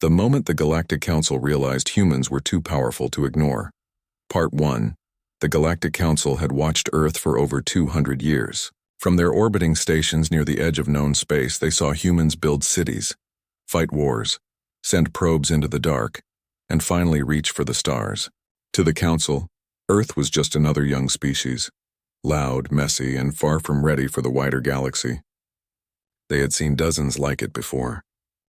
The moment the Galactic Council realized humans were too powerful to ignore. Part 1. The Galactic Council had watched Earth for over 200 years. From their orbiting stations near the edge of known space, they saw humans build cities, fight wars, send probes into the dark, and finally reach for the stars. To the Council, Earth was just another young species, loud, messy, and far from ready for the wider galaxy. They had seen dozens like it before.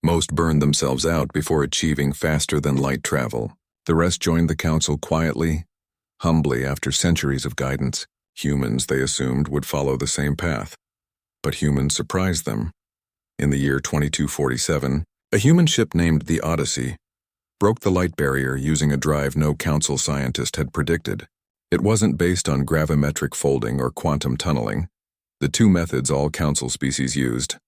Most burned themselves out before achieving faster-than-light travel. The rest joined the Council quietly, humbly after centuries of guidance. Humans, they assumed, would follow the same path. But humans surprised them. In the year 2247, a human ship named the Odyssey broke the light barrier using a drive no Council scientist had predicted. It wasn't based on gravimetric folding or quantum tunneling, the two methods all Council species used.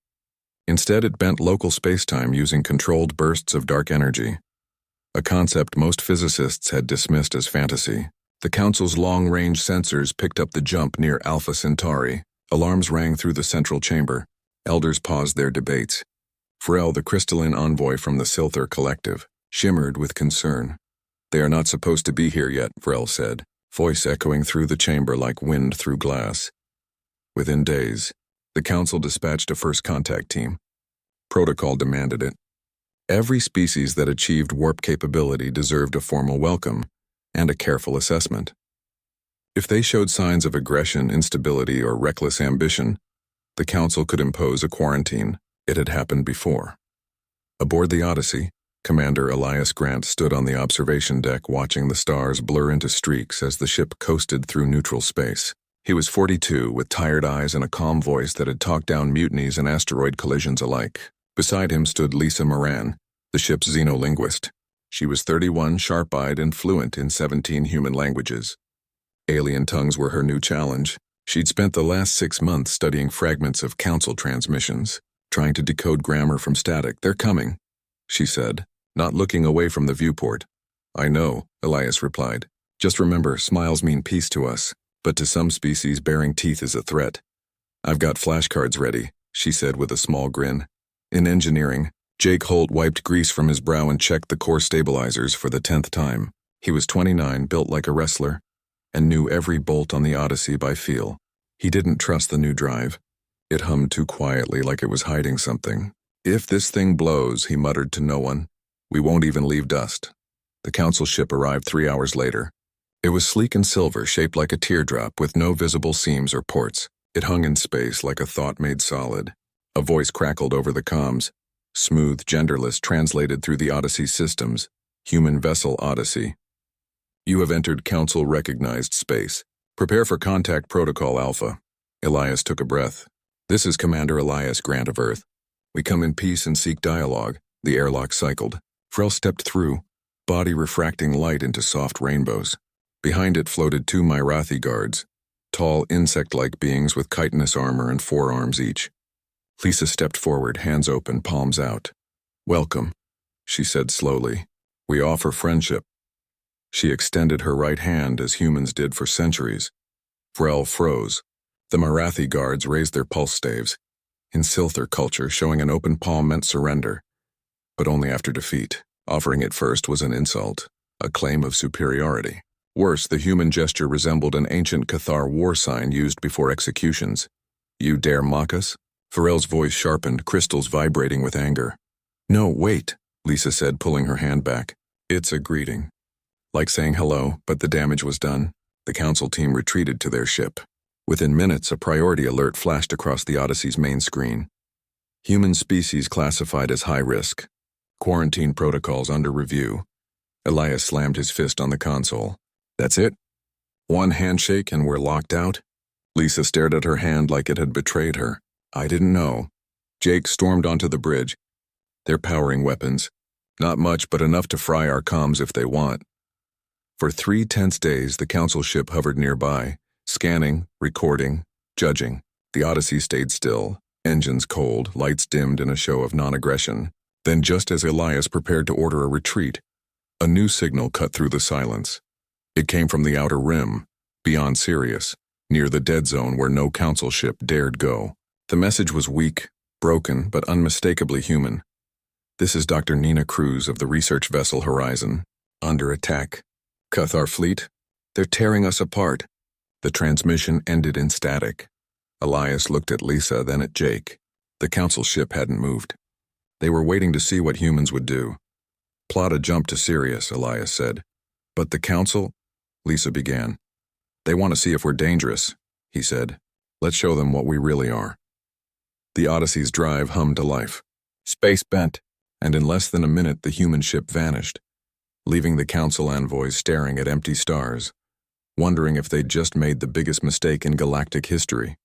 Instead, it bent local spacetime using controlled bursts of dark energy, a concept most physicists had dismissed as fantasy. The Council's long-range sensors picked up the jump near Alpha Centauri. Alarms rang through the central chamber. Elders paused their debates. Pharrell, the crystalline envoy from the Silther Collective, shimmered with concern. "They are not supposed to be here yet," Pharrell said, voice echoing through the chamber like wind through glass. Within days, the Council dispatched a first contact team. Protocol demanded it. Every species that achieved warp capability deserved a formal welcome and a careful assessment. If they showed signs of aggression, instability, or reckless ambition, the Council could impose a quarantine. It had happened before. Aboard the Odyssey, Commander Elias Grant stood on the observation deck watching the stars blur into streaks as the ship coasted through neutral space. He was 42, with tired eyes and a calm voice that had talked down mutinies and asteroid collisions alike. Beside him stood Lisa Moran, the ship's xenolinguist. She was 31, sharp-eyed, and fluent in 17 human languages. Alien tongues were her new challenge. She'd spent the last 6 months studying fragments of Council transmissions, trying to decode grammar from static. "They're coming," she said, not looking away from the viewport. "I know," Elias replied. "Just remember, smiles mean peace to us, but to some species, baring teeth is a threat." "I've got flashcards ready," she said with a small grin. In engineering, Jake Holt wiped grease from his brow and checked the core stabilizers for the 10th time. He was 29, built like a wrestler, and knew every bolt on the Odyssey by feel. He didn't trust the new drive. It hummed too quietly, like it was hiding something. "If this thing blows," he muttered to no one, "we won't even leave dust." The Council ship arrived 3 hours later. It was sleek and silver, shaped like a teardrop with no visible seams or ports. It hung in space like a thought made solid. A voice crackled over the comms. Smooth, genderless, translated through the Odyssey's systems. "Human vessel Odyssey. You have entered Council-recognized space. Prepare for contact protocol Alpha." Elias took a breath. "This is Commander Elias Grant of Earth. We come in peace and seek dialogue." The airlock cycled. Frel stepped through, body refracting light into soft rainbows. Behind it floated 2 Myrathi guards, tall, insect-like beings with chitinous armor and 4 arms each. Lisa stepped forward, hands open, palms out. "Welcome," she said slowly. "We offer friendship." She extended her right hand as humans did for centuries. Frel froze. The Myrathi guards raised their pulse staves. In Silther culture, showing an open palm meant surrender, but only after defeat. Offering it first was an insult, a claim of superiority. Worse, the human gesture resembled an ancient Cathar war sign used before executions. "You dare mock us?" Pharrell's voice sharpened, crystals vibrating with anger. "No, wait," Lisa said, pulling her hand back. "It's a greeting. Like saying hello, but the damage was done." The Council team retreated to their ship. Within minutes, a priority alert flashed across the Odyssey's main screen. Human species classified as high risk. Quarantine protocols under review. Elias slammed his fist on the console. "That's it? One handshake and we're locked out?" Lisa stared at her hand like it had betrayed her. "I didn't know." Jake stormed onto the bridge. "They're powering weapons. Not much, but enough to fry our comms if they want." For 3 tense days, the Council ship hovered nearby, scanning, recording, judging. The Odyssey stayed still, engines cold, lights dimmed in a show of non-aggression. Then, just as Elias prepared to order a retreat, a new signal cut through the silence. It came from the outer rim, beyond Sirius, near the dead zone where no Council ship dared go. The message was weak, broken, but unmistakably human. This is Dr. Nina Cruz of the research vessel Horizon. Under attack. Cathar fleet? They're tearing us apart. The transmission ended in static. Elias looked at Lisa, then at Jake. The council ship hadn't moved. They were waiting to see what humans would do. Plot a jump to Sirius, Elias said. But the council? Lisa began. They want to see if we're dangerous, he said. Let's show them what we really are. The Odyssey's drive hummed to life. Space bent, and in less than a minute the human ship vanished, leaving the council envoys staring at empty stars, wondering if they'd just made the biggest mistake in galactic history.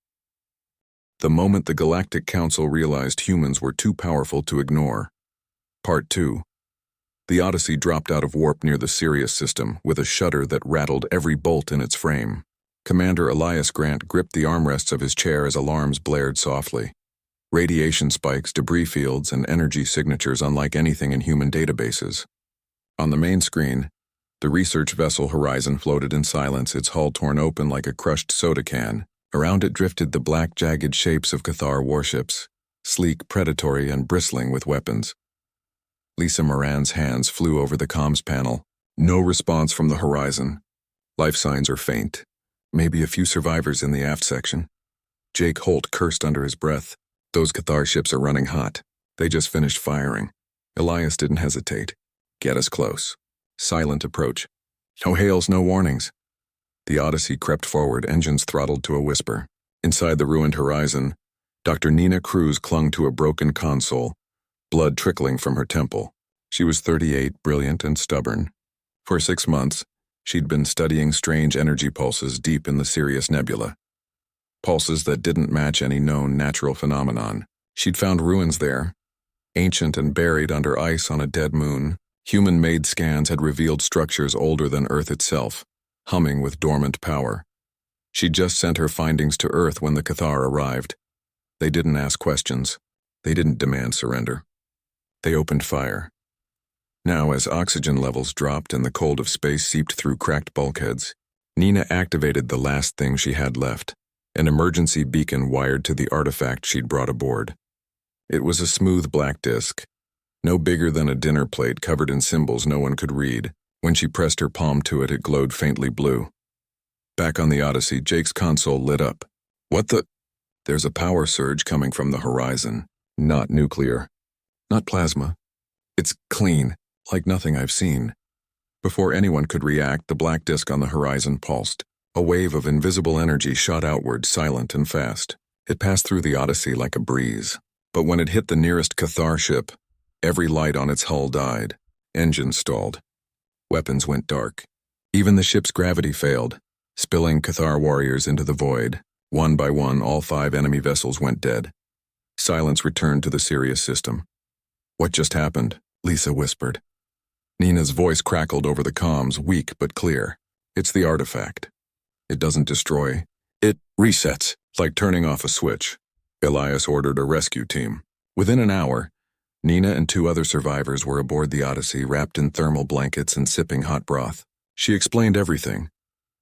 The moment the Galactic Council realized humans were too powerful to ignore. Part 2. The Odyssey dropped out of warp near the Sirius system with a shudder that rattled every bolt in its frame. Commander Elias Grant gripped the armrests of his chair as alarms blared softly. Radiation spikes, debris fields, and energy signatures unlike anything in human databases. On the main screen, the research vessel Horizon floated in silence, its hull torn open like a crushed soda can. Around it drifted the black, jagged shapes of Cathar warships, sleek, predatory, and bristling with weapons. Lisa Moran's hands flew over the comms panel. No response from the Horizon. Life signs are faint. Maybe a few survivors in the aft section. Jake Holt cursed under his breath. Those Cathar ships are running hot. They just finished firing. Elias didn't hesitate. Get us close. Silent approach. No hails, no warnings. The Odyssey crept forward, engines throttled to a whisper. Inside the ruined Horizon, Dr. Nina Cruz clung to a broken console, blood trickling from her temple. She was 38, brilliant and stubborn. For 6 months, she'd been studying strange energy pulses deep in the Sirius Nebula. Pulses that didn't match any known natural phenomenon. She'd found ruins there, ancient and buried under ice on a dead moon. Human-made scans had revealed structures older than Earth itself, humming with dormant power. She'd just sent her findings to Earth when the Cathar arrived. They didn't ask questions. They didn't demand surrender. They opened fire. Now, as oxygen levels dropped and the cold of space seeped through cracked bulkheads, Nina activated the last thing she had left, an emergency beacon wired to the artifact she'd brought aboard. It was a smooth black disk, no bigger than a dinner plate covered in symbols no one could read. When she pressed her palm to it, it glowed faintly blue. Back on the Odyssey, Jake's console lit up. What the? There's a power surge coming from the Horizon. Not nuclear. Not plasma. It's clean, like nothing I've seen. Before anyone could react, the black disk on the Horizon pulsed. A wave of invisible energy shot outward, silent and fast. It passed through the Odyssey like a breeze. But when it hit the nearest Cathar ship, every light on its hull died. Engines stalled. Weapons went dark. Even the ship's gravity failed, spilling Cathar warriors into the void. One by one, all 5 enemy vessels went dead. Silence returned to the Sirius system. What just happened? Lisa whispered. Nina's voice crackled over the comms, weak but clear. It's the artifact. It doesn't destroy. It resets, like turning off a switch. Elias ordered a rescue team. Within an hour, Nina and 2 other survivors were aboard the Odyssey, wrapped in thermal blankets and sipping hot broth. She explained everything.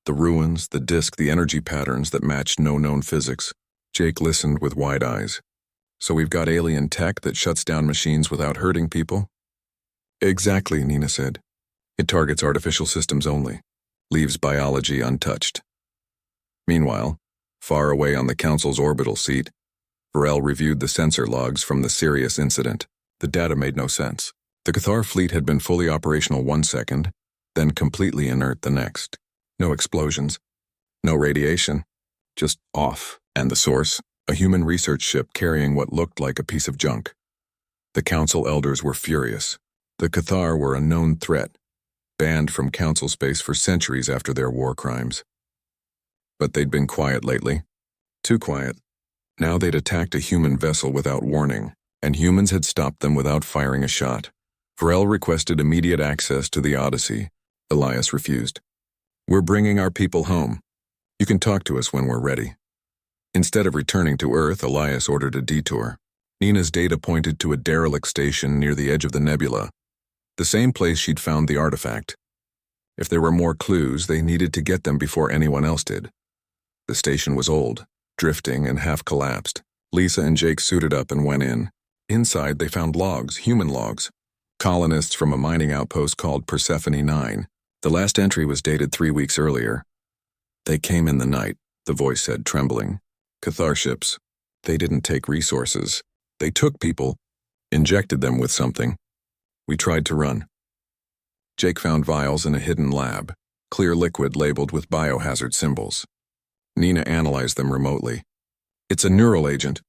The ruins, the disk, the energy patterns that matched no known physics. Jake listened with wide eyes. So we've got alien tech that shuts down machines without hurting people? Exactly, Nina said. It targets artificial systems only. Leaves biology untouched. Meanwhile, far away on the Council's orbital seat, Varel reviewed the sensor logs from the Sirius incident. The data made no sense. The Cathar fleet had been fully operational 1 second, then completely inert the next. No explosions. No radiation. Just off. And the source? A human research ship carrying what looked like a piece of junk. The Council elders were furious. The Cathar were a known threat, banned from Council space for centuries after their war crimes. But they'd been quiet lately. Too quiet. Now they'd attacked a human vessel without warning, and humans had stopped them without firing a shot. Varel requested immediate access to the Odyssey. Elias refused. We're bringing our people home. You can talk to us when we're ready. Instead of returning to Earth, Elias ordered a detour. Nina's data pointed to a derelict station near the edge of the nebula, the same place she'd found the artifact. If there were more clues, they needed to get them before anyone else did. The station was old, drifting and half collapsed. Lisa and Jake suited up and went in. Inside, they found logs, human logs. Colonists from a mining outpost called Persephone 9. The last entry was dated 3 weeks earlier. They came in the night, the voice said, trembling. Cathar ships. They didn't take resources. They took people, injected them with something. We tried to run. Jake found vials in a hidden lab, clear liquid labeled with biohazard symbols. Nina analyzed them remotely. It's a neural agent.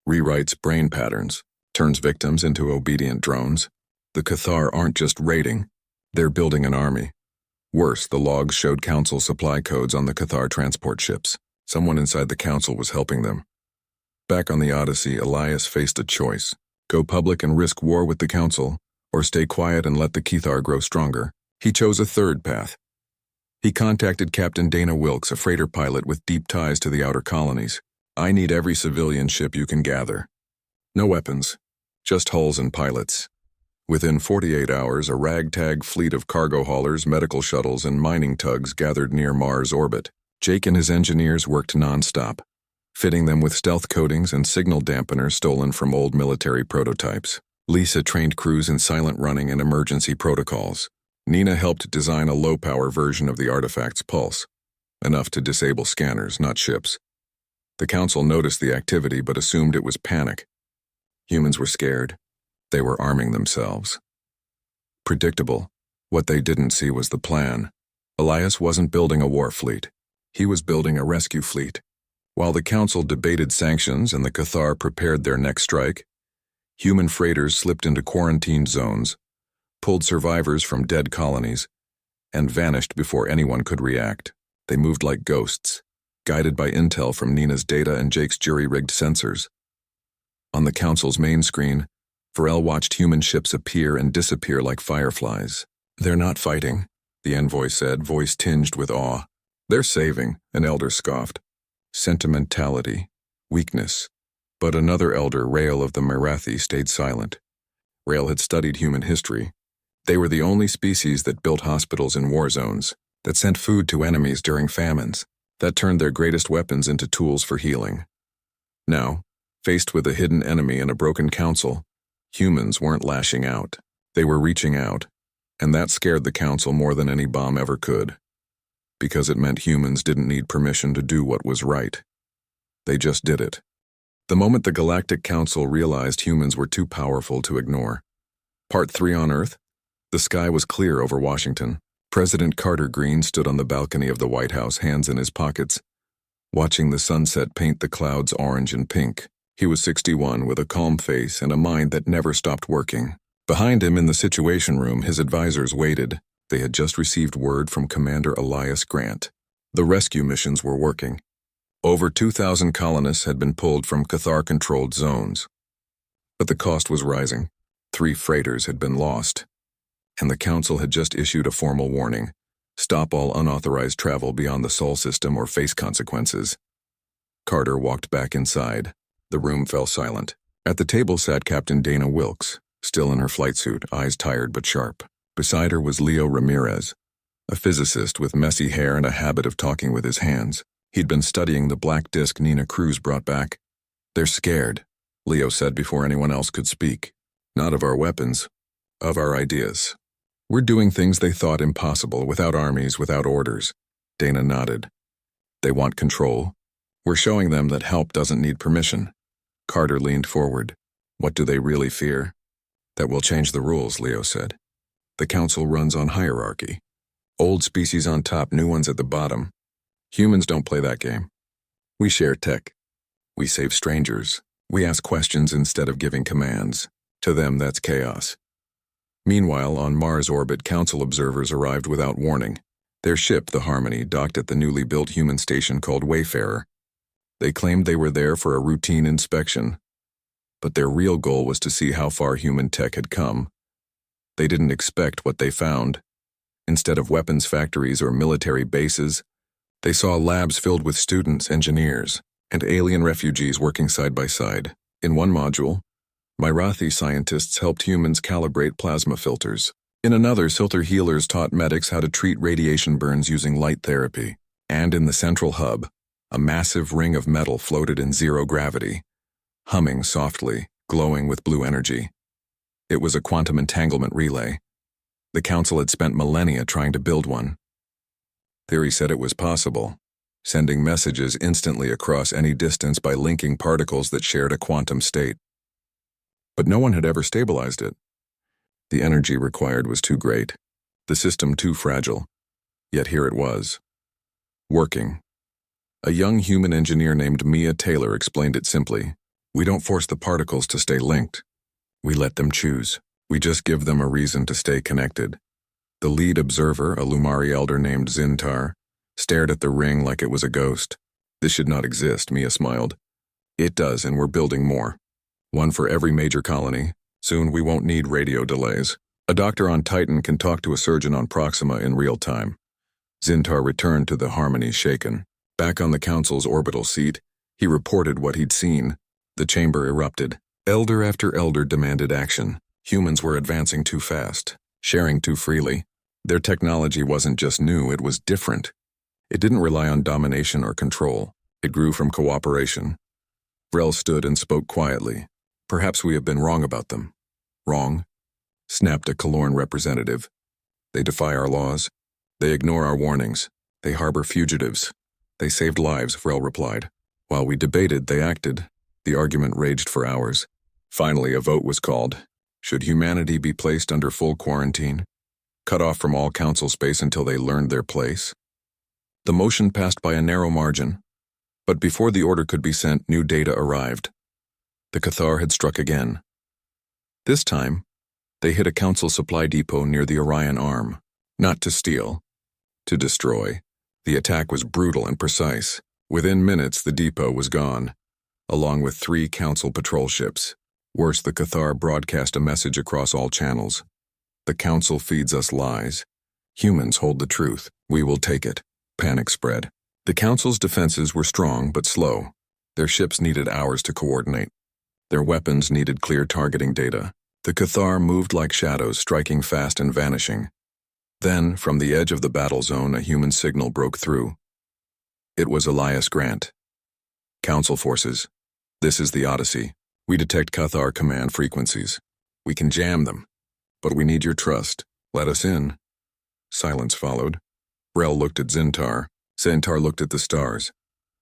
Rewrites brain patterns, turns victims into obedient drones. The Cathar aren't just raiding, they're building an army. Worse, the logs showed Council supply codes on the Cathar transport ships. Someone inside the Council was helping them. Back on the Odyssey, Elias faced a choice. Go public and risk war with the Council, or stay quiet and let the Cathar grow stronger. He chose a third path. He contacted Captain Dana Wilkes, a freighter pilot with deep ties to the outer colonies. I need every civilian ship you can gather. No weapons, just hulls and pilots. Within 48 hours, a ragtag fleet of cargo haulers, medical shuttles, and mining tugs gathered near Mars orbit. Jake and his engineers worked non-stop, fitting them with stealth coatings and signal dampeners stolen from old military prototypes. Lisa trained crews in silent running and emergency protocols. Nina helped design a low-power version of the artifact's pulse, enough to disable scanners, not ships. The Council noticed the activity but assumed it was panic. Humans were scared. They were arming themselves. Predictable. What they didn't see was the plan. Elias wasn't building a war fleet. He was building a rescue fleet. While the Council debated sanctions and the Cathar prepared their next strike, human freighters slipped into quarantined zones, pulled survivors from dead colonies, and vanished before anyone could react. They moved like ghosts, guided by intel from Nina's data and Jake's jury-rigged sensors. On the Council's main screen, Varel watched human ships appear and disappear like fireflies. They're not fighting, the envoy said, voice tinged with awe. They're saving, an elder scoffed. Sentimentality, weakness. But another elder, Rael of the Marathi, stayed silent. Rael had studied human history. They were the only species that built hospitals in war zones, that sent food to enemies during famines, that turned their greatest weapons into tools for healing. Now, faced with a hidden enemy and a broken council, humans weren't lashing out. They were reaching out, and that scared the Council more than any bomb ever could, because it meant humans didn't need permission to do what was right. They just did it. The moment the Galactic Council realized humans were too powerful to ignore. Part 3 on Earth. The sky was clear over Washington. President Carter Green stood on the balcony of the White House, hands in his pockets, watching the sunset paint the clouds orange and pink. He was 61, with a calm face and a mind that never stopped working. Behind him in the Situation Room, his advisors waited. They had just received word from Commander Elias Grant. The rescue missions were working. Over 2,000 colonists had been pulled from Cathar-controlled zones. But the cost was rising. 3 freighters had been lost. And the Council had just issued a formal warning. Stop all unauthorized travel beyond the Sol system or face consequences. Carter walked back inside. The room fell silent. At the table sat Captain Dana Wilkes, still in her flight suit, eyes tired but sharp. Beside her was Leo Ramirez, a physicist with messy hair and a habit of talking with his hands. He'd been studying the black disk Nina Cruz brought back. They're scared, Leo said before anyone else could speak. Not of our weapons, of our ideas. We're doing things they thought impossible, without armies, without orders. Dana nodded. They want control. We're showing them that help doesn't need permission. Carter leaned forward. What do they really fear? That will change the rules, Leo said. The Council runs on hierarchy. Old species on top, new ones at the bottom. Humans don't play that game. We share tech. We save strangers. We ask questions instead of giving commands. To them, that's chaos. Meanwhile, on Mars orbit, Council observers arrived without warning. Their ship, the Harmony, docked at the newly built human station called Wayfarer. They claimed they were there for a routine inspection, but their real goal was to see how far human tech had come. They didn't expect what they found. Instead of weapons factories or military bases, they saw labs filled with students, engineers, and alien refugees working side by side. In one module, Marathi scientists helped humans calibrate plasma filters. In another, Silther healers taught medics how to treat radiation burns using light therapy. And in the central hub, a massive ring of metal floated in zero gravity, humming softly. glowing with blue energy. It was a quantum entanglement relay. The Council had spent millennia trying to build one. Theory said it was possible, sending messages instantly across any distance by linking particles that shared a quantum state. But no one had ever stabilized it. The energy required was too great, the system too fragile. Yet here it was, working. A young human engineer named Mia Taylor explained it simply. We don't force the particles to stay linked. We let them choose. We just give them a reason to stay connected. The lead observer, a Lumari elder named Zintar, stared at the ring like it was a ghost. This should not exist, Mia smiled. It does, and we're building more. One for every major colony. Soon we won't need radio delays. A doctor on Titan can talk to a surgeon on Proxima in real time. Zintar returned to the Harmony shaken. Back on the Council's orbital seat, he reported what he'd seen. The chamber erupted. Elder after elder demanded action. Humans were advancing too fast, sharing too freely. Their technology wasn't just new, it was different. It didn't rely on domination or control. It grew from cooperation. Vrel stood and spoke quietly. Perhaps we have been wrong about them. Wrong? Snapped a Kalorn representative. They defy our laws. They ignore our warnings. They harbor fugitives. They saved lives, Vrel replied. While we debated, they acted. The argument raged for hours. Finally, a vote was called. Should humanity be placed under full quarantine? Cut off from all Council space until they learned their place? The motion passed by a narrow margin. But before the order could be sent, new data arrived. The Cathar had struck again. This time, they hit a Council supply depot near the Orion Arm. Not to steal, to destroy. The attack was brutal and precise. Within minutes, the depot was gone, along with 3 Council patrol ships. Worse, the Cathar broadcast a message across all channels. The Council feeds us lies. Humans hold the truth. We will take it. Panic spread. The Council's defenses were strong but slow. Their ships needed hours to coordinate. Their weapons needed clear targeting data. The Cathar moved like shadows, striking fast and vanishing. Then, from the edge of the battle zone, a human signal broke through. It was Elias Grant. Council forces. This is the Odyssey. We detect Cathar command frequencies. We can jam them. But we need your trust. Let us in. Silence followed. Vrel looked at Zintar. Zintar looked at the stars.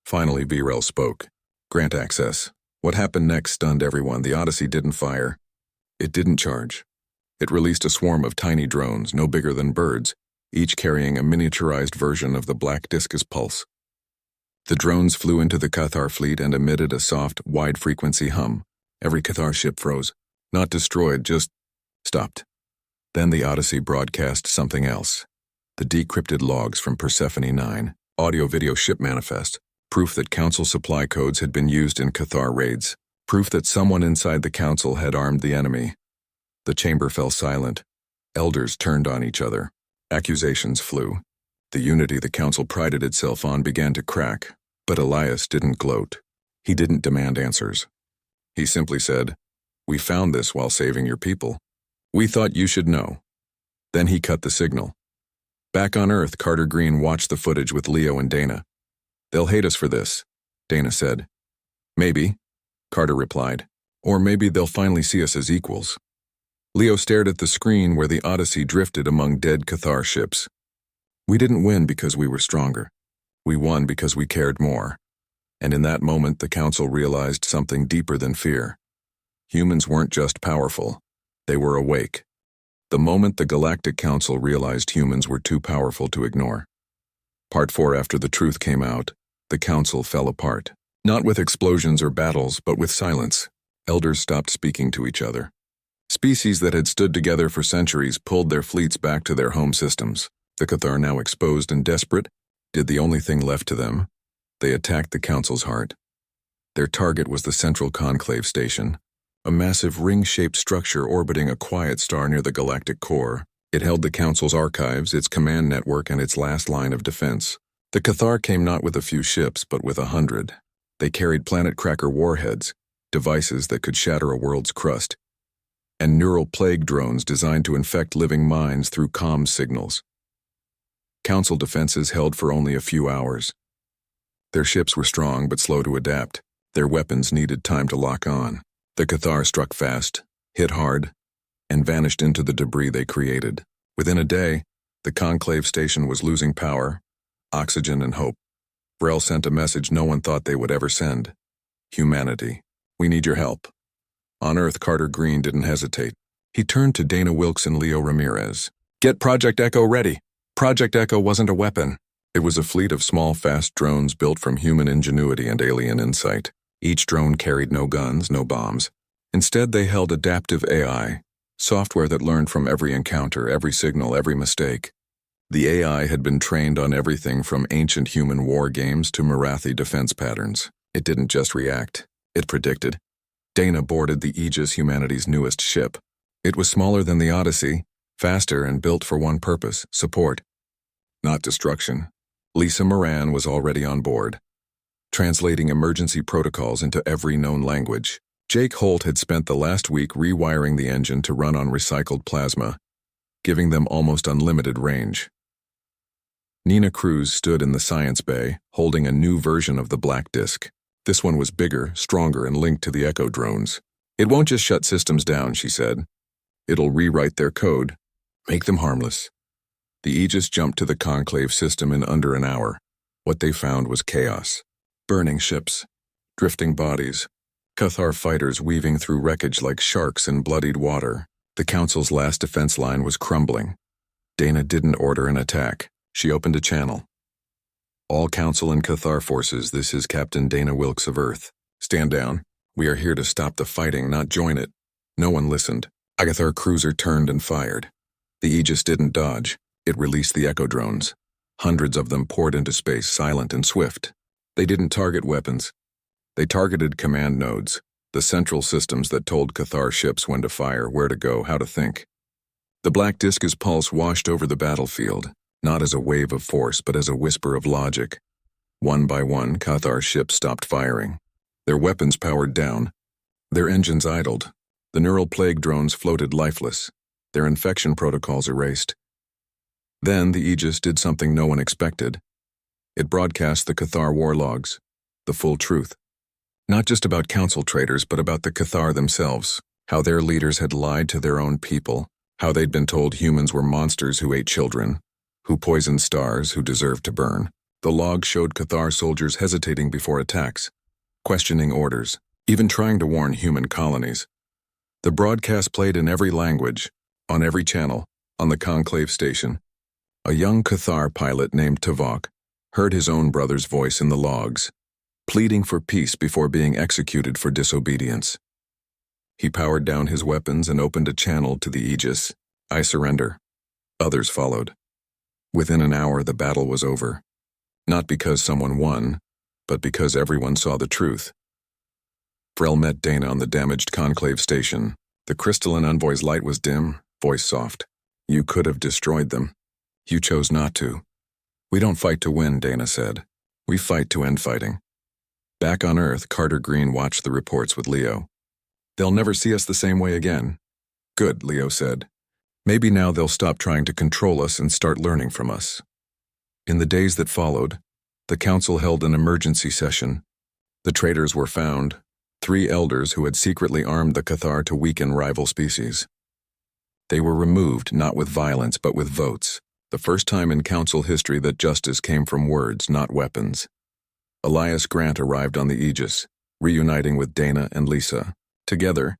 Finally, Vrel spoke. Grant access. What happened next stunned everyone. The Odyssey didn't fire. It didn't charge. It released a swarm of tiny drones, no bigger than birds, each carrying a miniaturized version of the Black Discus Pulse. The drones flew into the Cathar fleet and emitted a soft, wide-frequency hum. Every Cathar ship froze. Not destroyed, just stopped. Then the Odyssey broadcast something else. The decrypted logs from Persephone 9, audio-video ship manifest, proof that Council supply codes had been used in Cathar raids, proof that someone inside the Council had armed the enemy. The chamber fell silent. Elders turned on each other. Accusations flew. The unity the Council prided itself on began to crack. But Elias didn't gloat. He didn't demand answers. He simply said, "We found this while saving your people. We thought you should know." Then he cut the signal. Back on Earth, Carter Green watched the footage with Leo and Dana. "They'll hate us for this," Dana said. "Maybe," Carter replied. "Or maybe they'll finally see us as equals." Leo stared at the screen where the Odyssey drifted among dead Cathar ships. "We didn't win because we were stronger. We won because we cared more." And in that moment, the Council realized something deeper than fear. Humans weren't just powerful. They were awake. The moment the Galactic Council realized humans were too powerful to ignore. Part 4. After the truth came out, the Council fell apart. Not with explosions or battles, but with silence. Elders stopped speaking to each other. Species that had stood together for centuries pulled their fleets back to their home systems. The Cathar, now exposed and desperate, did the only thing left to them. They attacked the Council's heart. Their target was the Central Conclave Station, a massive ring-shaped structure orbiting a quiet star near the galactic core. It held the Council's archives, its command network, and its last line of defense. The Cathar came not with a few ships, but with 100. They carried planet-cracker warheads, devices that could shatter a world's crust, and neural plague drones designed to infect living minds through comms signals. Council defenses held for only a few hours. Their ships were strong but slow to adapt. Their weapons needed time to lock on. The Cathar struck fast, hit hard, and vanished into the debris they created. Within a day, the conclave station was losing power, oxygen, and hope. Vrel sent a message no one thought they would ever send. Humanity, we need your help. On Earth, Carter Green didn't hesitate. He turned to Dana Wilkes and Leo Ramirez. Get Project Echo ready. Project Echo wasn't a weapon. It was a fleet of small, fast drones built from human ingenuity and alien insight. Each drone carried no guns, no bombs. Instead, they held adaptive AI, software that learned from every encounter, every signal, every mistake. The AI had been trained on everything from ancient human war games to Marathi defense patterns. It didn't just react, it predicted. Dana boarded the Aegis, humanity's newest ship. It was smaller than the Odyssey, faster, and built for one purpose: support, not destruction. Lisa Moran was already on board, translating emergency protocols into every known language. Jake Holt had spent the last week rewiring the engine to run on recycled plasma, giving them almost unlimited range. Nina Cruz stood in the science bay, holding a new version of the black disk. This one was bigger, stronger, and linked to the Echo drones. It won't just shut systems down, she said. It'll rewrite their code, make them harmless. The Aegis jumped to the conclave system in under an hour. What they found was chaos. Burning ships, drifting bodies, Cathar fighters weaving through wreckage like sharks in bloodied water. The Council's last defense line was crumbling. Dana didn't order an attack. She opened a channel. All Council and Cathar forces, this is Captain Dana Wilkes of Earth. Stand down. We are here to stop the fighting, not join it. No one listened. A Cathar cruiser turned and fired. The Aegis didn't dodge. It released the Echo drones. Hundreds of them poured into space, silent and swift. They didn't target weapons. They targeted command nodes, the central systems that told Cathar ships when to fire, where to go, how to think. The black disk's pulse washed over the battlefield, not as a wave of force, but as a whisper of logic. One by one, Cathar ships stopped firing. Their weapons powered down. Their engines idled. The neural plague drones floated lifeless, their infection protocols erased. Then the Aegis did something no one expected. It broadcast the Cathar war logs, the full truth. Not just about Council traitors, but about the Cathar themselves, how their leaders had lied to their own people, how they'd been told humans were monsters who ate children, who poisoned stars, who deserved to burn. The log showed Cathar soldiers hesitating before attacks, questioning orders, even trying to warn human colonies. The broadcast played in every language, on every channel, on the conclave station. A young Cathar pilot named Tavok heard his own brother's voice in the logs, pleading for peace before being executed for disobedience. He powered down his weapons and opened a channel to the Aegis. I surrender. Others followed. Within an hour, the battle was over. Not because someone won, but because everyone saw the truth. Vrel met Dana on the damaged conclave station. The crystalline envoy's light was dim, voice soft. You could have destroyed them. You chose not to. We don't fight to win, Dana said. We fight to end fighting. Back on Earth, Carter Green watched the reports with Leo. They'll never see us the same way again. Good, Leo said. Maybe now they'll stop trying to control us and start learning from us. In the days that followed, the Council held an emergency session. The traitors were found, 3 elders who had secretly armed the Cathar to weaken rival species. They were removed not with violence but with votes, the first time in Council history that justice came from words, not weapons. Elias Grant arrived on the Aegis, reuniting with Dana and Lisa. Together,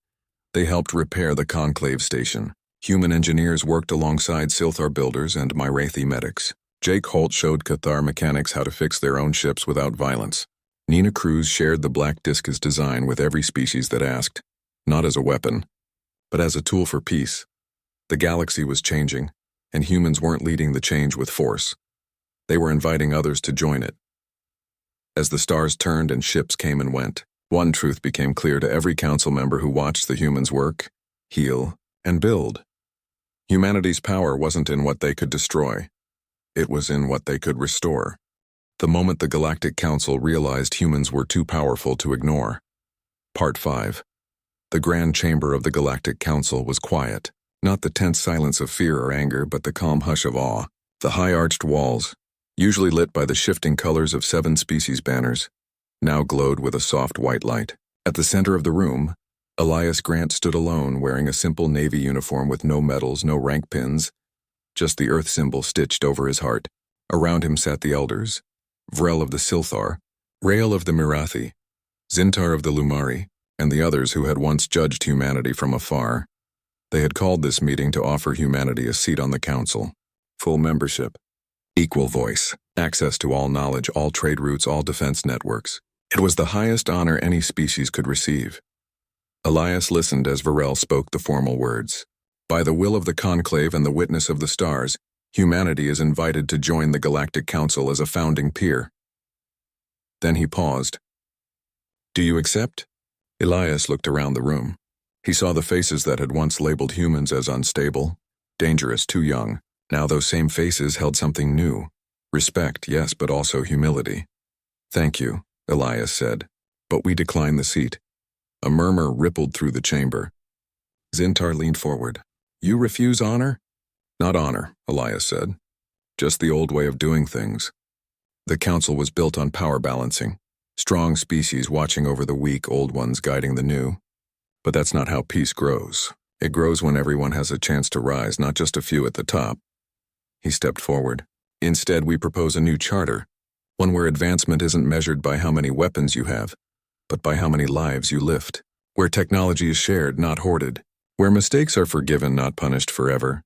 they helped repair the conclave station. Human engineers worked alongside Silthar builders and Myrathi medics. Jake Holt showed Cathar mechanics how to fix their own ships without violence. Nina Cruz shared the black disk's design with every species that asked, not as a weapon, but as a tool for peace. The galaxy was changing, and humans weren't leading the change with force. They were inviting others to join it. As the stars turned and ships came and went, one truth became clear to every Council member who watched the humans work, heal, and build. Humanity's power wasn't in what they could destroy. It was in what they could restore. The moment the Galactic Council realized humans were too powerful to ignore. Part 5. The Grand Chamber of the Galactic Council was quiet. Not the tense silence of fear or anger, but the calm hush of awe. The high-arched walls, usually lit by the shifting colors of 7 species banners, now glowed with a soft white light. At the center of the room, Elias Grant stood alone, wearing a simple Navy uniform with no medals, no rank pins, just the Earth symbol stitched over his heart. Around him sat the elders, Vrel of the Silthar, Rael of the Mirathi, Zintar of the Lumari, and the others who had once judged humanity from afar. They had called this meeting to offer humanity a seat on the council. Full membership, equal voice, access to all knowledge, all trade routes, all defense networks. It was the highest honor any species could receive. Elias listened as Varel spoke the formal words. By the will of the conclave and the witness of the stars, humanity is invited to join the Galactic Council as a founding peer. Then he paused. Do you accept? Elias looked around the room. He saw the faces that had once labeled humans as unstable, dangerous, too young. Now those same faces held something new. Respect, yes, but also humility. Thank you, Elias said, but we decline the seat. A murmur rippled through the chamber. Zintar leaned forward. You refuse honor? Not honor, Elias said. Just the old way of doing things. The council was built on power balancing. Strong species watching over the weak, old ones guiding the new. But that's not how peace grows. It grows when everyone has a chance to rise, not just a few at the top. He stepped forward. Instead, we propose a new charter, one where advancement isn't measured by how many weapons you have, but by how many lives you lift, where technology is shared, not hoarded, where mistakes are forgiven, not punished forever.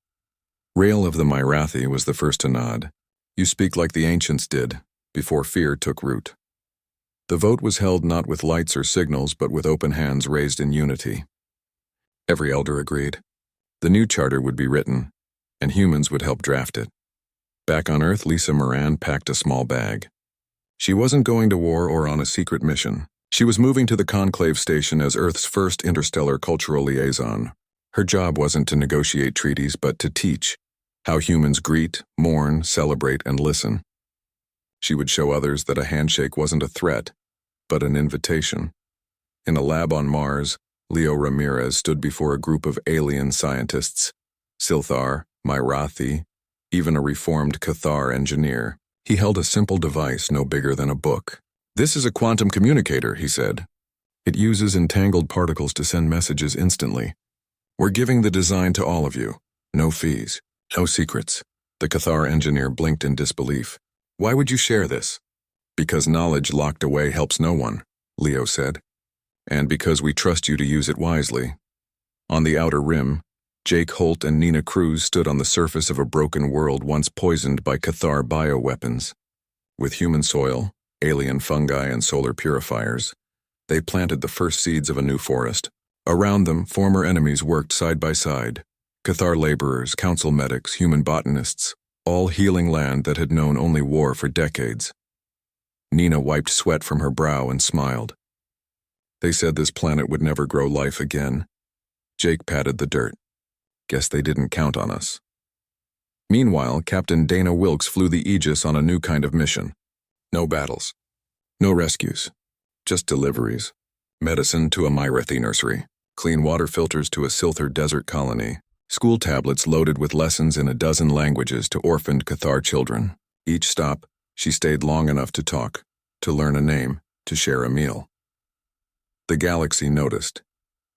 Rael of the Mirathi was the first to nod. You speak like the ancients did, before fear took root. The vote was held not with lights or signals, but with open hands raised in unity. Every elder agreed. The new charter would be written, and humans would help draft it. Back on Earth, Lisa Moran packed a small bag. She wasn't going to war or on a secret mission. She was moving to the Conclave Station as Earth's first interstellar cultural liaison. Her job wasn't to negotiate treaties, but to teach how humans greet, mourn, celebrate, and listen. She would show others that a handshake wasn't a threat, but an invitation. In a lab on Mars, Leo Ramirez stood before a group of alien scientists, Silthar, Mirathi, even a reformed Cathar engineer. He held a simple device no bigger than a book. This is a quantum communicator, he said. It uses entangled particles to send messages instantly. We're giving the design to all of you. No fees. No secrets. The Cathar engineer blinked in disbelief. Why would you share this? Because knowledge locked away helps no one, Leo said. And because we trust you to use it wisely. On the outer rim, Jake Holt and Nina Cruz stood on the surface of a broken world once poisoned by Cathar bioweapons. With human soil, alien fungi, and solar purifiers, they planted the first seeds of a new forest. Around them, former enemies worked side by side. Cathar laborers, council medics, human botanists, all healing land that had known only war for decades. Nina wiped sweat from her brow and smiled. They said this planet would never grow life again. Jake patted the dirt. Guess they didn't count on us. Meanwhile, Captain Dana Wilkes flew the Aegis on a new kind of mission. No battles. No rescues. Just deliveries. Medicine to a Mirathi nursery. Clean water filters to a Silthar desert colony. School tablets loaded with lessons in a dozen languages to orphaned Cathar children. Each stop, she stayed long enough to talk, to learn a name, to share a meal. The galaxy noticed.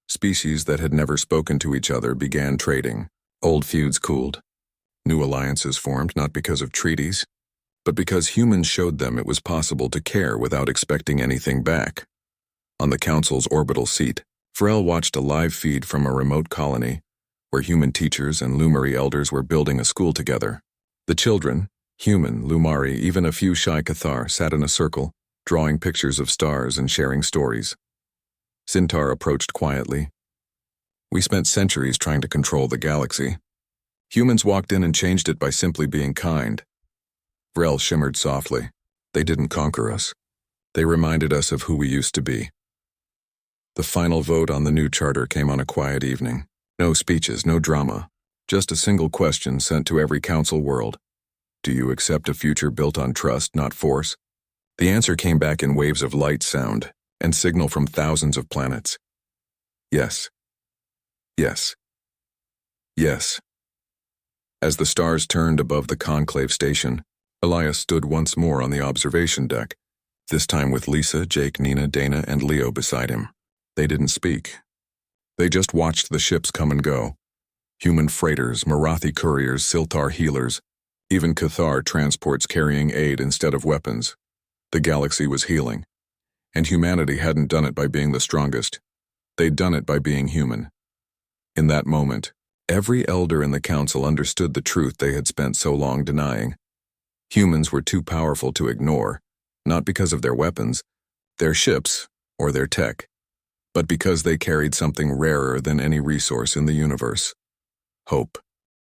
Species that had never spoken to each other began trading. Old feuds cooled. New alliances formed not because of treaties, but because humans showed them it was possible to care without expecting anything back. On the council's orbital seat, Pharrell watched a live feed from a remote colony where human teachers and Lumari elders were building a school together. The children, human, Lumari, even a few shy Cathar, sat in a circle, drawing pictures of stars and sharing stories. Zintar approached quietly. We spent centuries trying to control the galaxy. Humans walked in and changed it by simply being kind. Vrel shimmered softly. They didn't conquer us. They reminded us of who we used to be. The final vote on the new charter came on a quiet evening. No speeches, no drama. Just a single question sent to every council world. Do you accept a future built on trust, not force? The answer came back in waves of light, sound, and signal from thousands of planets. Yes. Yes. Yes. As the stars turned above the conclave station, Elias stood once more on the observation deck, this time with Lisa, Jake, Nina, Dana, and Leo beside him. They didn't speak. They just watched the ships come and go. Human freighters, Marathi couriers, Siltar healers, even Cathar transports carrying aid instead of weapons. The galaxy was healing. And humanity hadn't done it by being the strongest. They'd done it by being human. In that moment, every elder in the council understood the truth they had spent so long denying. Humans were too powerful to ignore, not because of their weapons, their ships, or their tech, but because they carried something rarer than any resource in the universe: hope.